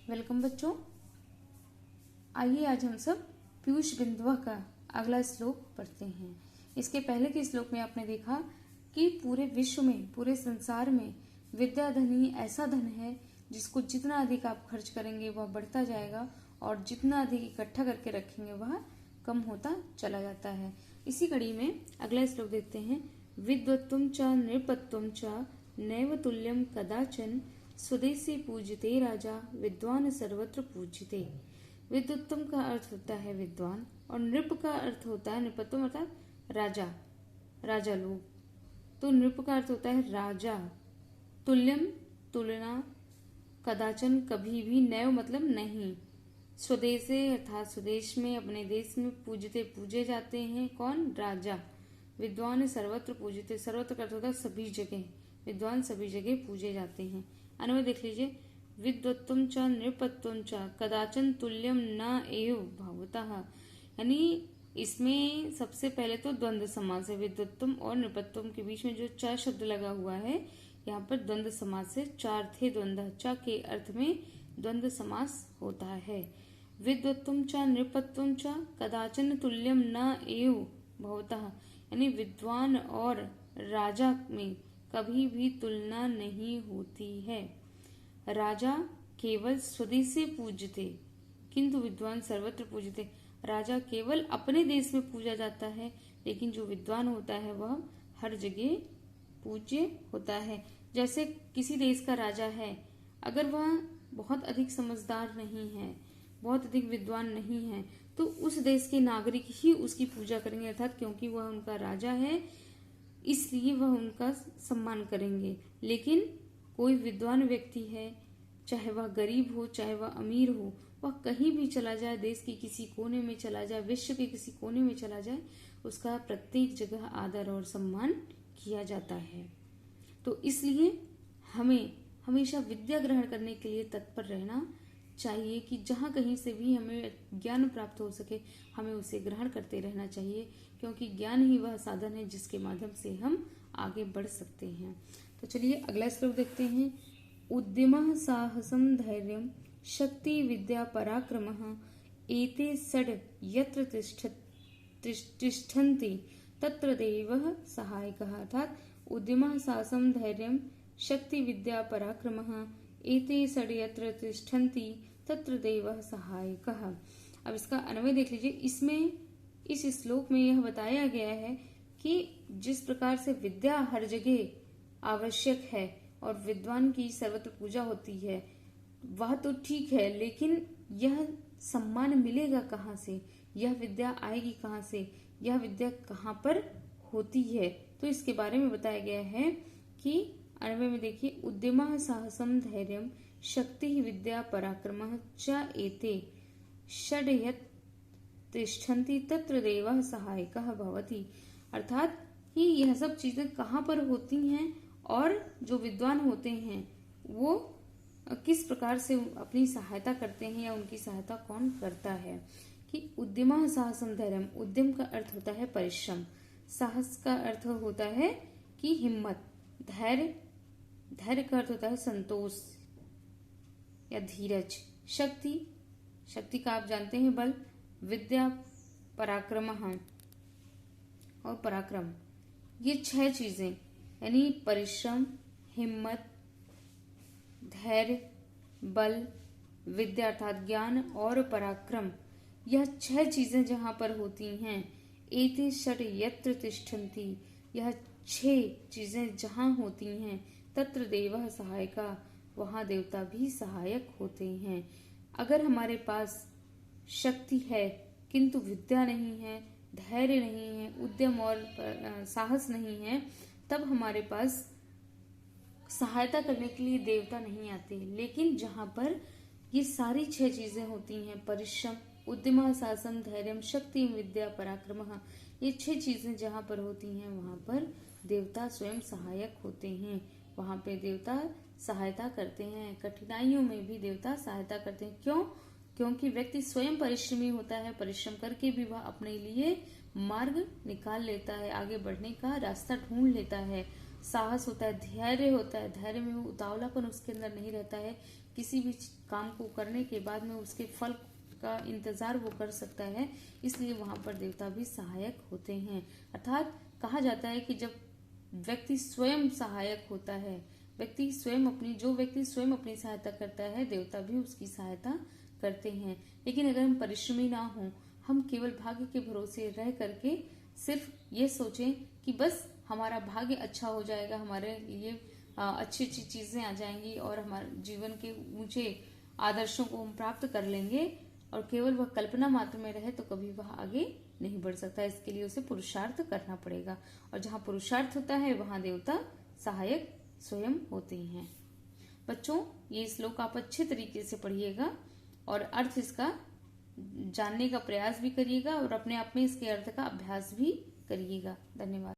Welcome बच्चों। आइए आज हम सब पीयूष बिंदुआ का अगला श्लोक पढ़ते हैं। इसके पहले के श्लोक में आपने देखा कि पूरे विश्व में, पूरे संसार में विद्या धन ही ऐसा धन है जिसको जितना अधिक आप खर्च करेंगे वह बढ़ता जाएगा और जितना अधिक इकट्ठा करके रखेंगे वह कम होता चला जाता है। इसी कड़ी में अगला श्लोक देखते हैं। विद्वत्वं च नृपत्वं च नैव तुल्यं कदाचन स्वदेशी पूजते राजा विद्वान सर्वत्र पूजते। विद्वत्वम का अर्थ होता है विद्वान और नृप का अर्थ होता है, नृपत्वम अर्थात राजा, राजा लोग। तो नृप का अर्थ होता है राजा। तुल्यम तुलना, कदाचन कभी भी, नैव मतलब नहीं, स्वदेशे अर्थात स्वदेश में, अपने देश में, पूजते पूजे जाते हैं कौन? राजा। विद्वान सर्वत्र पूजते, सर्वत्र का अर्थ होता है सभी जगह, विद्वान सभी जगह पूजे जाते हैं। अन्वय देख लीजिए। विद्वत्वं च नृपत्वं च कदाचन तुल्यम न एव भवतः, यानी इसमें सबसे पहले तो द्वंद्व समास है। विद्वत्वम और नृपत्वम के बीच में जो च शब्द लगा हुआ है, यहाँ पर द्वंद्व समास है। चार थे द्वंद्व, च के अर्थ में द्वंद्व समास होता है। विद्वत्वं च नृपत्वं च कदाचन तुल्यम न एव भवतः, यानी विद्वान और राजा में कभी भी तुलना नहीं होती है। राजा केवल स्वदेशे पूजते किंतु विद्वान सर्वत्र पूजते। राजा केवल अपने देश में पूजा जाता है, लेकिन जो विद्वान होता है वह हर जगह पूज्य होता है। जैसे किसी देश का राजा है, अगर वह बहुत अधिक समझदार नहीं है, बहुत अधिक विद्वान नहीं है, तो उस देश के नागरिक ही उसकी पूजा करेंगे, अर्थात क्योंकि वह उनका राजा है इसलिए वह उनका सम्मान करेंगे। लेकिन कोई विद्वान व्यक्ति है, चाहे वह गरीब हो चाहे वह अमीर हो, वह कहीं भी चला जाए, देश के किसी कोने में चला जाए, विश्व के किसी कोने में चला जाए, उसका प्रत्येक जगह आदर और सम्मान किया जाता है। तो इसलिए हमें हमेशा विद्या ग्रहण करने के लिए तत्पर रहना चाहिए कि जहाँ कहीं से भी हमें ज्ञान प्राप्त हो सके हमें उसे ग्रहण करते रहना चाहिए, क्योंकि ज्ञान ही वह साधन है जिसके माध्यम से हम आगे बढ़ सकते हैं। तो चलिए अगला श्लोक देखते हैं। उद्यमः साहसं धैर्यं शक्ति विद्या पराक्रमः एते षड् यत्र तिष्ठन्ति तत्र देवः सहायकः, अर्थात उद्यमः साहसं धैर्यं शक्ति विद्या पराक्रमः एते षड् यत्र तिष्ठन्ति तत्र देवः सहायकः। अब इसका अन्वय देख लीजिए। इसमें इस श्लोक में यह बताया गया है कि जिस प्रकार से विद्या हर जगह आवश्यक है और विद्वान की सर्वत्र पूजा होती है, वह तो ठीक है, लेकिन यह सम्मान मिलेगा कहाँ से, यह विद्या आएगी कहाँ से, यह विद्या कहाँ पर होती है, तो इसके बारे में बताया गया है कि अन्वय में देखिए। उद्यमः साहसं धैर्यं शक्ति विद्या पराक्रमः च एते षड् यत् तिष्ठन्ति तत्र देवः सहायकः भवति, अर्थात कि यह सब चीजें कहाँ पर होती हैं और जो विद्वान होते हैं वो किस प्रकार से अपनी सहायता करते हैं या उनकी सहायता कौन करता है। कि उद्यमः साहसं धैर्यं, उद्यम का अर्थ होता है परिश्रम, साहस का अर्थ होता है कि हिम्मत, धैर्य, धैर्य का अर्थ होता है संतोष या धीरज, शक्ति, शक्ति का आप जानते हैं बल, विद्या पराक्रमः और पराक्रम, ये 6 चीजें यानी परिश्रम, हिम्मत, धैर्य, बल, विद्या अर्थात ज्ञान और पराक्रम, यह 6 चीजें जहां पर होती हैं, एते षड् यत्र तिष्ठन्ति, यह 6 चीजें जहां होती हैं, तत्र देवः सहायका, वहां देवता भी सहायक होते हैं। अगर हमारे पास शक्ति है किंतु विद्या नहीं है, धैर्य नहीं है, उद्यम और साहस नहीं है, तब हमारे पास सहायता करने के लिए देवता नहीं आते। लेकिन जहां पर ये सारी 6 चीजें होती हैं, परिश्रम, उद्यमः साहसं धैर्यं शक्ति विद्या पराक्रमः, ये 6 चीजें जहां पर होती हैं वहां पर देवता स्वयं सहायक होते हैं, वहां पे देवता सहायता करते हैं। कठिनाइयों में भी देवता सहायता करते हैं। क्यों? क्योंकि व्यक्ति स्वयं परिश्रमी होता है, परिश्रम करके भी वह अपने लिए मार्ग निकाल लेता है, आगे बढ़ने का रास्ता ढूंढ लेता है। साहस होता है, धैर्य होता है, धैर्य में वो उतावलापन उसके अंदर नहीं रहता है, किसी भी काम को करने के बाद में उसके फल का इंतजार वो कर सकता है, इसलिए वहां पर देवता भी सहायक होते हैं। अर्थात कहा जाता है कि जब व्यक्ति स्वयं सहायक होता है, व्यक्ति स्वयं अपनी सहायता करता है, देवता भी उसकी सहायता करते हैं। लेकिन अगर हम परिश्रमी ना हो, हम केवल भाग्य के भरोसे रह करके सिर्फ ये सोचें कि बस हमारा भाग्य अच्छा हो जाएगा, हमारे लिए अच्छी अच्छी चीजें आ जाएंगी और हमारे जीवन के ऊंचे आदर्शों को हम प्राप्त कर लेंगे, और केवल वह कल्पना मात्र में रहे तो कभी वह आगे नहीं बढ़ सकता। इसके लिए उसे पुरुषार्थ करना पड़ेगा, और जहां पुरुषार्थ होता है वहां देवता सहायक स्वयं होते हैं। बच्चों, ये श्लोक आप अच्छे तरीके से पढ़िएगा और अर्थ इसका जानने का प्रयास भी करिएगा और अपने आप में इसके अर्थ का अभ्यास भी करिएगा। धन्यवाद।